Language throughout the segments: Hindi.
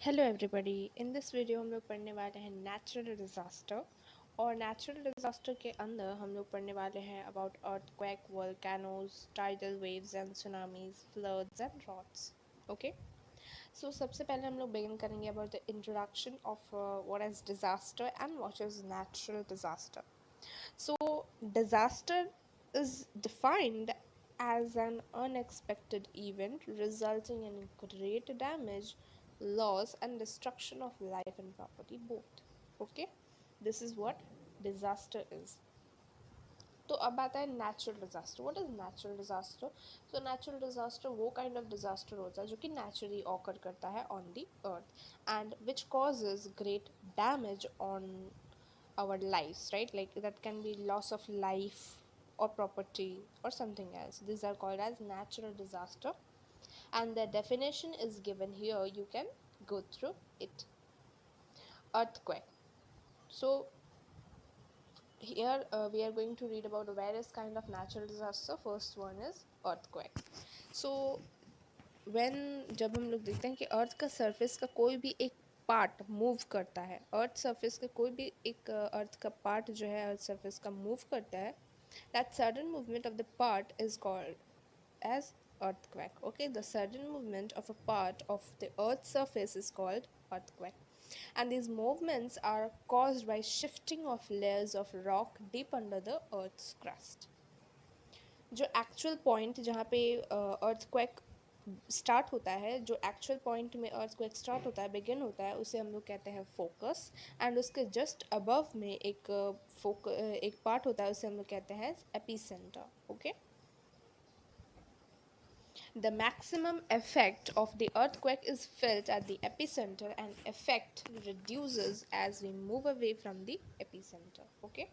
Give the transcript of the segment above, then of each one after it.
Hello everybody. In this video हम लोग पढ़ने वाले हैं नेचुरल डिज़ास्टर। और नेचुरल डिज़ास्टर के अंदर हम लोग पढ़ने वाले हैं about earthquake, volcanoes, tidal waves and tsunamis, floods and droughts. Okay, so सबसे पहले हम लोग बिगिन करेंगे about the introduction of what is disaster and what is natural disaster. So, disaster is defined as an unexpected event resulting in great damage, loss, and destruction of life and property both. Okay, this is what disaster is. तो अब आता है natural disaster. What is natural disaster? So natural disaster वो काइंड ऑफ डिजास्टर होता है जो कि नेचुरली ऑकर करता है on the earth and which causes great damage on our lives, right? Like that can be loss of life or property or something else. These are called as natural disaster, and the definition is given here. You can go through it. Earthquake. So here we are going to read about various kind of natural disaster. First one is earthquake. So when जब हम लोग देखते हैं कि अर्थ का सरफेस का कोई भी एक पार्ट मूव करता है, अर्थ सरफेस का कोई भी एक अर्थ का पार्ट जो है अर्थ सरफेस का मूव करता है, that sudden movement of the part is called as earthquake. Okay, the sudden movement of a part of the earth's surface is called earthquake, and these movements are caused by shifting of layers of rock deep under the earth's crust. जो एक्चुअल पॉइंट जहाँ पे अर्थक्वेक स्टार्ट होता है, जो एक्चुअल पॉइंट में अर्थक्वेक स्टार्ट होता है, बिगिन होता है, उसे हम लोग कहते हैं फोकस. एंड उसके जस्ट अबव में एक पार्ट होता है, उसे हम लोग कहते हैं epicentre. Okay, the maximum effect of the earthquake is felt at the epicenter and effect reduces as we move away from the epicenter. Okay,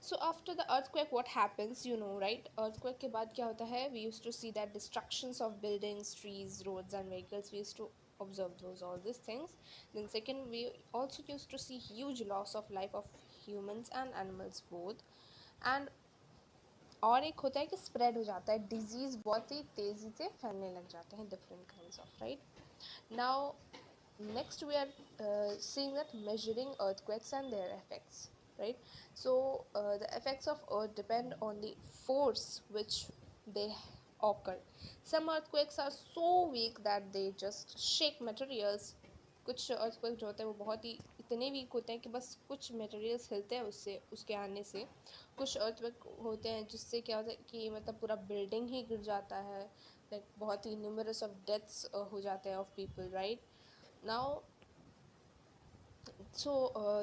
so after the earthquake what happens, you know, right? Earthquake के बाद क्या होता है? We used to see that destructions of buildings, trees, roads and vehicles. We used to observe those all these things. Then second, we also used to see huge loss of life of humans and animals both. And और एक होता है कि स्प्रेड हो जाता है, डिजीज बहुत ही तेज़ी से फैलने लग जाते हैं, different kinds of, right? Now next we are seeing that measuring earthquakes and their effects, right? So the effects of earth depend on the force which they occur. Some earthquakes are so weak that they just shake materials. कुछ earthquake जो होते हैं वो बहुत ही इतने वीक होते हैं कि बस कुछ मटेरियल्स हिलते हैं उससे, उसके आने से. कुछ earthquake होते हैं जिससे क्या होता है कि मतलब पूरा बिल्डिंग ही गिर जाता है, लाइक बहुत ही न्यूमरस ऑफ डेथ्स हो जाते हैं of people, right? Now, so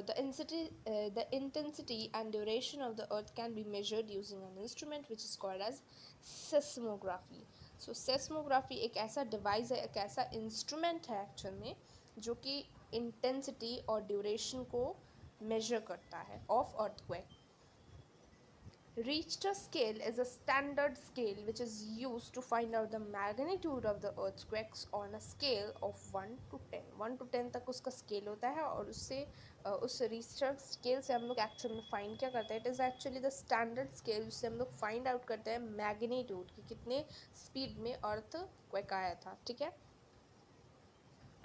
the intensity and duration of the earth can be measured using an instrument which is called as seismography. So seismography एक ऐसा डिवाइस है, एक ऐसा इंस्ट्रूमेंट है एक्चुअल में, जो कि इंटेंसिटी और ड्यूरेशन को मेजर करता है of earthquake. Richter scale is a standard scale which is used to find out the magnitude of the earthquakes on a scale of 1 to 10. 1 to 10 तक उसका स्केल होता है और उससे उस रिच्टर स्केल से हम लोग एक्चुअल में फाइंड क्या करते हैं? It is actually the standard scale जिससे हम लोग फाइंड आउट करते हैं मैग्नीट्यूड कि कितने स्पीड में अर्थ क्वेक आया था, ठीक है,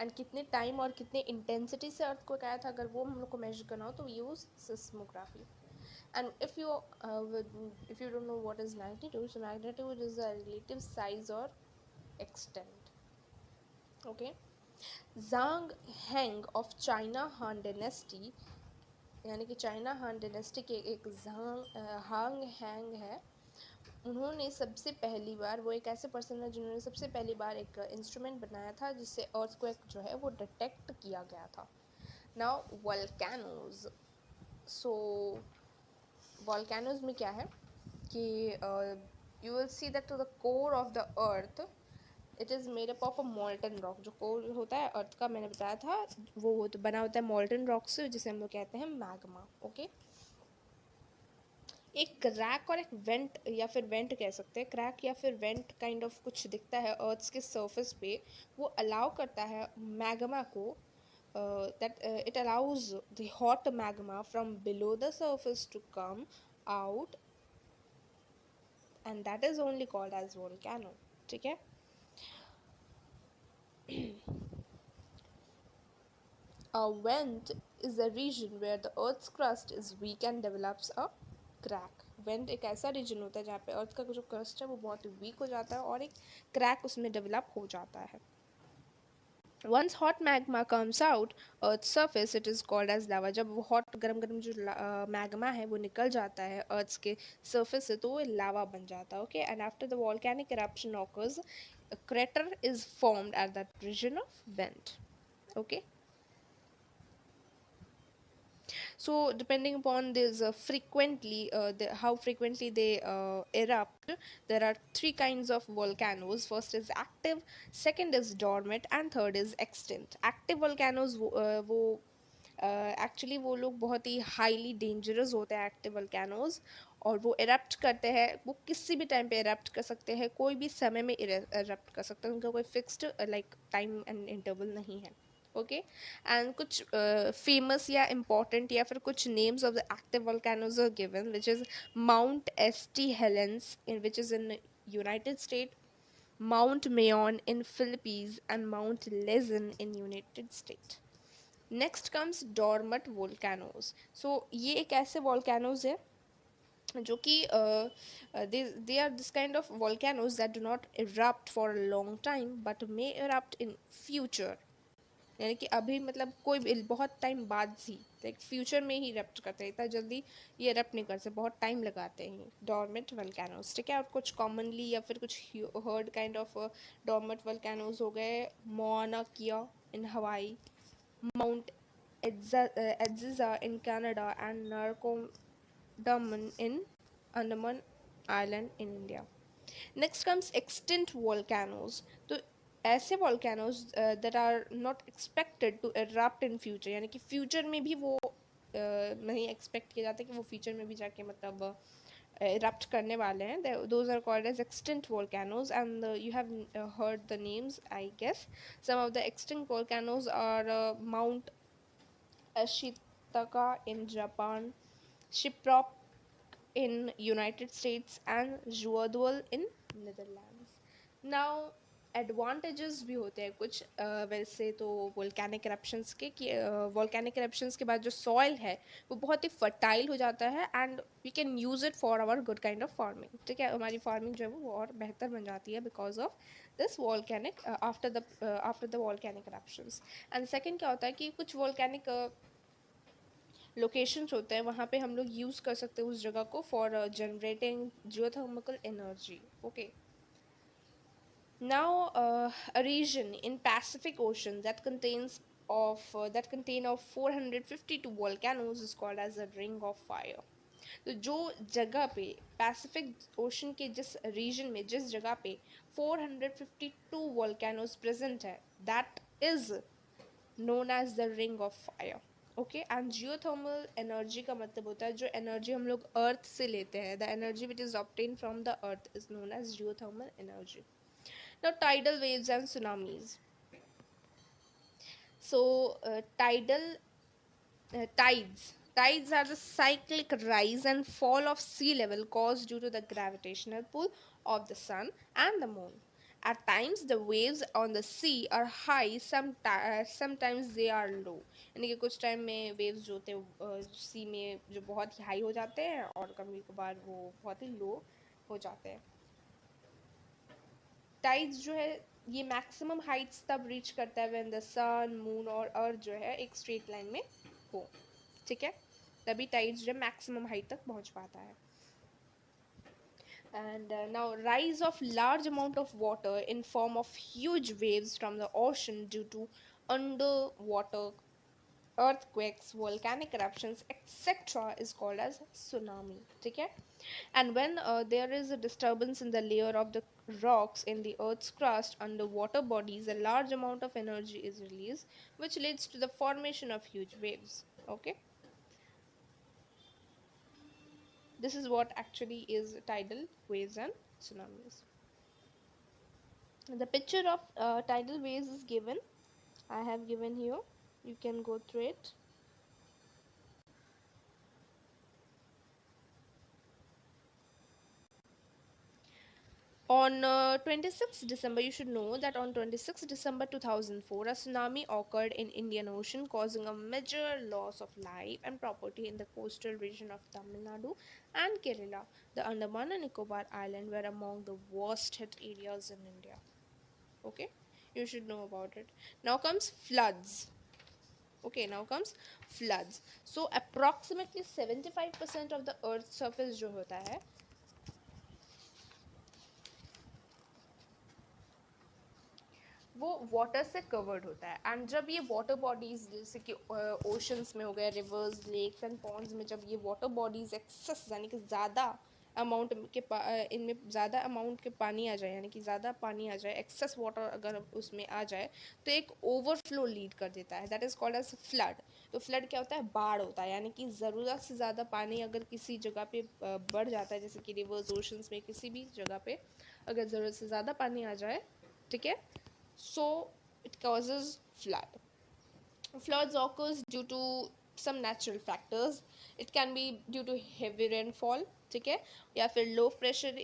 एंड कितने टाइम और कितने इंटेंसिटी से अर्थ क्वेक आया था. अगर वो हम लोग को मेजर करना हो तो use seismography. And if you don't know what is magnitude, so magnitude is a relative size or extent. Okay, Zhang Heng of China Han Dynasty, यानी कि चाइना हान डायनेस्टी के एक हांग हैंग है, उन्होंने सबसे पहली बार, वो एक ऐसे पर्सन है जिन्होंने सबसे पहली बार एक इंस्ट्रूमेंट बनाया था जिससे अर्थक्वेक जो है वो डिटेक्ट किया गया था. Now volcanoes. सो वॉल्केनोज में क्या है कि you will see that to the core of the earth it is made up of a molten rock. जो कोर होता है अर्थ का, मैंने बताया था, वो बना होता है मॉल्टन रॉक से, जिसे हम लोग कहते हैं मैग्मा. ओके, एक क्रैक और एक वेंट, या फिर वेंट कह सकते हैं, क्रैक या फिर वेंट काइंड ऑफ कुछ दिखता है अर्थ के सरफेस पे, वो अलाउ करता है मैग्मा को, that it allows the hot magma from below the surface to come out, and that is only called as volcano. ठीक है, A vent is a region where the earth's crust is weak and develops a crack. Went एक ऐसा रीजन होता है जहाँ पे अर्थ का जो क्रस्ट है वो बहुत वीक हो जाता है और एक क्रैक उसमें डेवलप हो जाता है. Once hot magma comes out earth's surface it is called as lava. जब वो hot गरम गरम जो magma है वो निकल जाता है earth के surface से तो वो lava बन जाता है. Okay, and after the volcanic eruption occurs a crater is formed at that region of vent. Okay, so depending upon this how frequently they erupt, there are three kinds of volcanoes. First is active, second is dormant, and third is extinct. Active volcanoes वो एक्चुअली वो लोग बहुत ही हाईली डेंजरस होते हैं एक्टिव वल्केनोज. और वो इरप्ट करते हैं, वो किसी भी टाइम पे इरप्ट कर सकते हैं, कोई भी समय में इरप्ट कर सकते हैं, उनका कोई fixed like time and interval नहीं है. ओके, एंड कुछ फेमस या इम्पोर्टेंट या फिर कुछ names of the active volcanoes are given, which is Mount S T Helens in which is in United State, Mount Mayon in Philippines and Mount Lassen in United State. Next comes dormant volcanoes. So ये एक ऐसे वोल्केनोज है जो कि they are this kind of volcanoes that do not erupt for a long time but may erupt in future. यानी कि अभी मतलब कोई बहुत टाइम बाद ही लाइक फ्यूचर में ही इरप्ट करते हैं, इतना जल्दी ये इरप्ट नहीं करते, बहुत टाइम लगाते हैं डॉर्मेंट वल्केनोज. ठीक है, और कुछ कॉमनली या फिर कुछ हर्ड काइंड ऑफ डॉर्मेंट वल्केनोज हो गए मोना किया इन हवाई, Mount Edziza in Canada, and Narcodaman in Andaman Island in India. Next comes extinct volcanoes. तो ऐसे volcanoes that are not expected to erupt in future, यानी कि future में भी वो नहीं expect किया जाता कि वो future में भी जाके मतलब erupt करने वाले हैं. Those are called as extinct volcanoes, and you have heard the names, I guess. Some of the extinct volcanoes are Mount Ashitaka in Japan, Shiprock in United States, and Zhuadwal in Netherlands. Now advantages भी होते हैं कुछ वैसे तो वोल्केनिक eruptions के कि वोल्केनिक eruptions के बाद जो सॉइल है वो बहुत ही फर्टाइल हो जाता है and we can use it for our good kind of farming. ठीक है, हमारी फार्मिंग जो है वो और बेहतर बन जाती है because of this volcanic after the volcanic eruptions. And second क्या होता है कि कुछ वोल्केनिक लोकेशंस होते हैं वहाँ पे हम लोग यूज़ कर सकते हैं उस जगह को for generating geothermal energy. Okay, now a region in Pacific Ocean that contain of 452 volcanoes is called as a ring of fire. तो जो जगह पे पैसिफिक ओशन के जिस रीजन में जिस जगह पे 452 volcanoes present है that is known as the ring of fire. Okay, and geothermal energy का मतलब होता है जो एनर्जी हम लोग अर्थ से लेते हैं, the energy which is obtain from the earth is known as geothermal energy. Now tidal waves and tsunamis. So tidal tides. Tides are the cyclic rise and fall of sea level caused due to the gravitational pull of the sun and the moon. At times, the waves on the sea are high, sometimes they are low. यानी कि कुछ टाइम में waves जो होते हैं सी में जो बहुत ही हाई हो जाते हैं और कभी कभार वो बहुत ही लो हो जाते हैं. टाइड्स जो है ये मैक्सिमम हाइट्स तब रीच करता है व्हेन द सन मून और अर्थ जो है एक स्ट्रेट लाइन में हो. ठीक है, तभी टाइड्स जो मैक्सिमम हाइट तक पहुंच पाता है. And now rise of large amount of water in form of huge waves from the ocean due to underwater earthquakes, volcanic eruptions, etc. is called as tsunami. ठीक है, and when there is a disturbance in the layer of the rocks in the earth's crust under water bodies, a large amount of energy is released which leads to the formation of huge waves. Okay, this is what actually is tidal waves and tsunamis. The picture of tidal waves is given. I have given here. You can go through it. On 26th December, you should know that on 26th December 2004, a tsunami occurred in Indian Ocean, causing a major loss of life and property in the coastal region of Tamil Nadu and Kerala. The Andaman and Nicobar Island were among the worst hit areas in India. Okay, you should know about it. Now comes floods. Okay, now comes floods. So approximately 75% of the earth's surface जो होता है वो वाटर से कवर्ड होता है, एंड जब ये वाटर बॉडीज जैसे कि ओशंस में हो गए, रिवर्स, लेक्स एंड पॉन्ड्स में, जब ये वाटर बॉडीज एक्सेस यानी कि ज़्यादा अमाउंट के इनमें ज़्यादा अमाउंट के पानी आ जाए, यानी कि ज़्यादा पानी आ जाए, एक्सेस वाटर अगर उसमें आ जाए, तो एक ओवरफ्लो लीड कर देता है, that is called as flood. तो फ्लड क्या होता है? बाढ़ होता है, यानी कि ज़रूरत से ज़्यादा पानी अगर किसी जगह पे बढ़ जाता है, जैसे कि रिवर्स, ओशंस में, किसी भी जगह पे अगर ज़रूरत से ज़्यादा पानी आ जाए, ठीक है, so it causes flood. Floods occurs due to some natural factors. It can be due to heavy rainfall, ठीक है, या फिर low pressure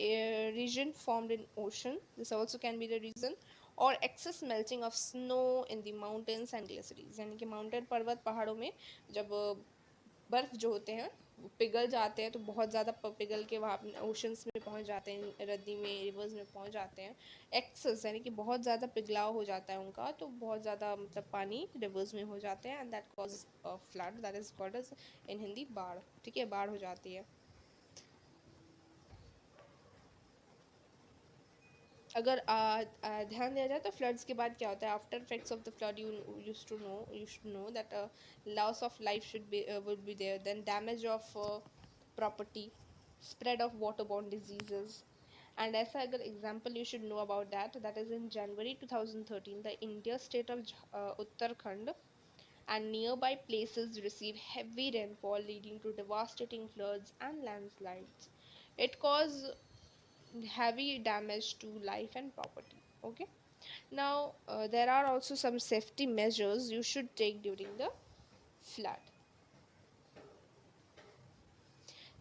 region formed in ocean, this also can be the reason, or excess melting of snow in the mountains and glaciers, यानी कि mountain पर्वत पहाड़ों में जब बर्फ जो होते हैं वो पिघल जाते हैं, तो बहुत ज़्यादा पिघल के वहाँ ओशंस में पहुँच जाते हैं, नदी में, रिवर्स में पहुँच जाते हैं, एक्सेस यानी कि बहुत ज़्यादा पिघलाव हो जाता है उनका, तो बहुत ज़्यादा मतलब पानी रिवर्स में हो जाते हैं, and that cause flood, that is called as in Hindi baadh, ठीक है, बाढ़ हो जाती है। अगर ध्यान दिया जाए तो फ्लड्स के बाद क्या होता है, after effects of the flood, you should know that loss of life should be would be there, then damage of property, spread of waterborne diseases, and ऐसा अगर example you should know about that, that is in January 2013, the India state of Uttarakhand and nearby places receive heavy rainfall leading to devastating floods and landslides. It caused heavy damage to life and property. Okay, now there are also some safety measures you should take during the flood.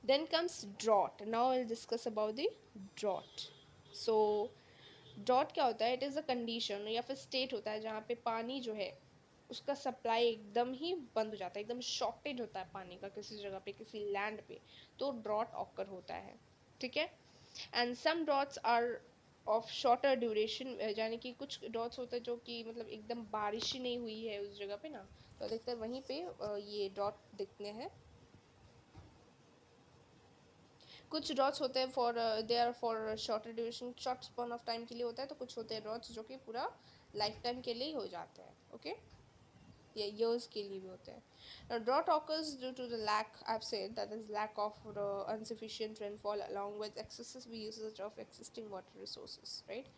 Then comes drought. Now I'll discuss about the drought. So drought क्या होता है? इट इज़ अ कंडीशन या फिर स्टेट होता है जहाँ पे पानी जो है उसका सप्लाई एकदम ही बंद हो जाता है, एकदम शॉर्टेज होता है पानी का किसी जगह पे, किसी लैंड पे, तो ड्रॉट ऑकर होता है, ठीक है। And some droughts are of shorter duration, यानी कि कुछ ड्रॉट्स होते हैं जो कि मतलब एकदम बारिश ही नहीं हुई है उस जगह पे ना, तो अधिकतर वहीं पे ये ड्रॉट दिखते हैं। कुछ ड्रॉट्स होते हैं for they are for shorter duration, short span of time के लिए होता है, तो कुछ होते हैं ड्रॉट्स जो कि पूरा लाइफ टाइम के लिए ही हो जाते हैं, ओके, या ईयर्स के लिए भी होते हैं। Now, drought occurs due to the lack, I've said, that is lack of insufficient rainfall along with excessive usage of existing water resources, right?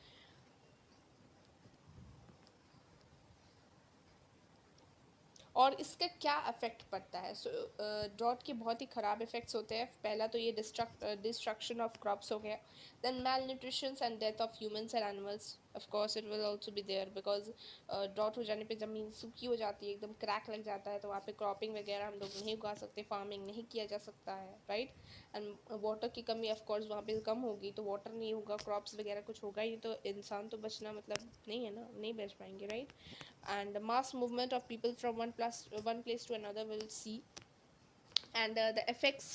और इसका क्या इफेक्ट पड़ता है? सो ड्रॉट के बहुत ही ख़राब इफेक्ट्स होते हैं। पहला तो ये डिस्ट्रक्शन ऑफ क्रॉप्स हो गया, then malnutrition and death of humans and animals, of course it will also be there, because drought हो जाने पे ज़मीन सूखी हो जाती है, एकदम क्रैक लग जाता है, तो वहाँ पे क्रॉपिंग वगैरह हम लोग नहीं उगा सकते, फार्मिंग नहीं किया जा सकता है, राइट। एंड वाटर की कमी ऑफ कोर्स वहाँ पे कम होगी, तो वाटर नहीं होगा, क्रॉप्स वगैरह कुछ होगा ही, तो इंसान तो बचना मतलब नहीं है ना, नहीं बच पाएंगे, right. And mass movement of people from one place to another will see, and the effects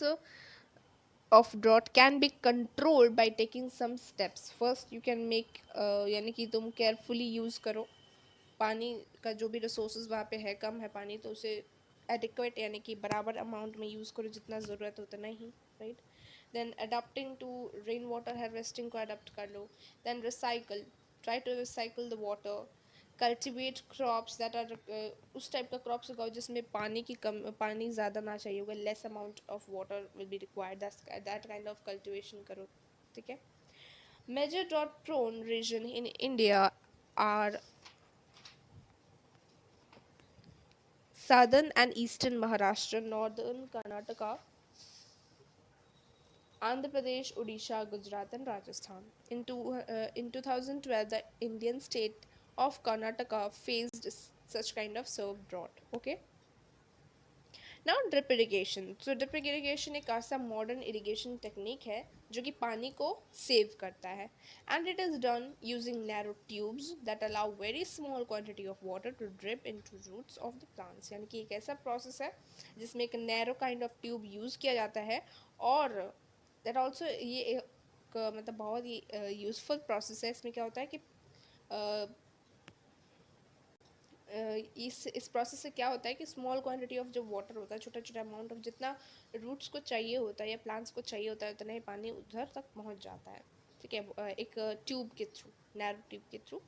of drought can be controlled by taking some steps. First you can make यानी कि तुम carefully use करो पानी का, जो भी रिसोर्सेज वहाँ पे है, कम है पानी तो उसे एडिक्वेट यानी कि बराबर अमाउंट में यूज़ करो, जितना ज़रूरत है उतना ही, right. Then adopting to rain water harvesting को अडॉप्ट कर लो, then recycle, try to recycle the water, cultivate crops that are, उस टाइप का क्रॉप्स उगाओ जिसमें पानी ज़्यादा ना चाहिए होगा, less amount of water will be required, that kind of cultivation करो, ठीक है। Major drought prone region in India are southern and eastern Maharashtra, northern Karnataka, Andhra Pradesh, Odisha, Gujarat, and Rajasthan. In 2012, the Indian state of Karnataka faced such kind of severe drought. Okay. Now drip irrigation. So drip irrigation एक ऐसा मॉडर्न इरिगेशन टेक्निक है जो कि पानी को सेव करता है, and it is done using narrow tubes that allow very small quantity of water to drip into roots of the plants. यानी कि एक ऐसा प्रोसेस है जिसमें एक narrow kind of tube use किया जाता है, और दैट ऑल्सो ये एक मतलब बहुत ही यूजफुल प्रोसेस है। इसमें क्या होता है कि इस प्रोसेस से क्या होता है कि स्मॉल क्वांटिटी ऑफ जो वाटर होता है, छोटा छोटा अमाउंट ऑफ जितना रूट्स को चाहिए होता है या प्लांट्स को चाहिए होता है, उतना ही पानी उधर तक पहुंच जाता है। ठीक है, एक ट्यूब के थ्रू, नैरो ट्यूब के थ्रू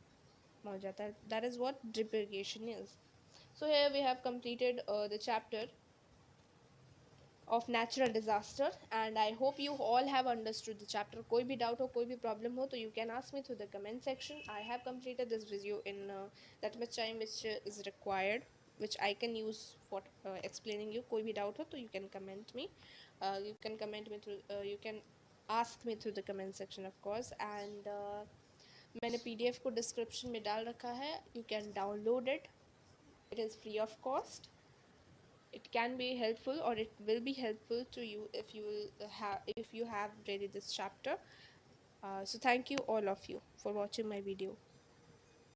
पहुंच जाता है। That is what drip irrigation is. So here we have completed the chapter of natural disaster, and I hope you all have understood the chapter. कोई भी doubt हो, कोई भी problem हो, तो you can ask me through the comment section. I have completed this video in that much time which is required, which I can use for explaining you. कोई भी doubt हो तो you can comment me, you can comment me through you can ask me through the comment section of course. And मैंने PDF को description में डाल रखा है, you can download it. It is free of cost. It can be helpful, or it will be helpful to you if you have read this chapter. So thank you all of you for watching my video.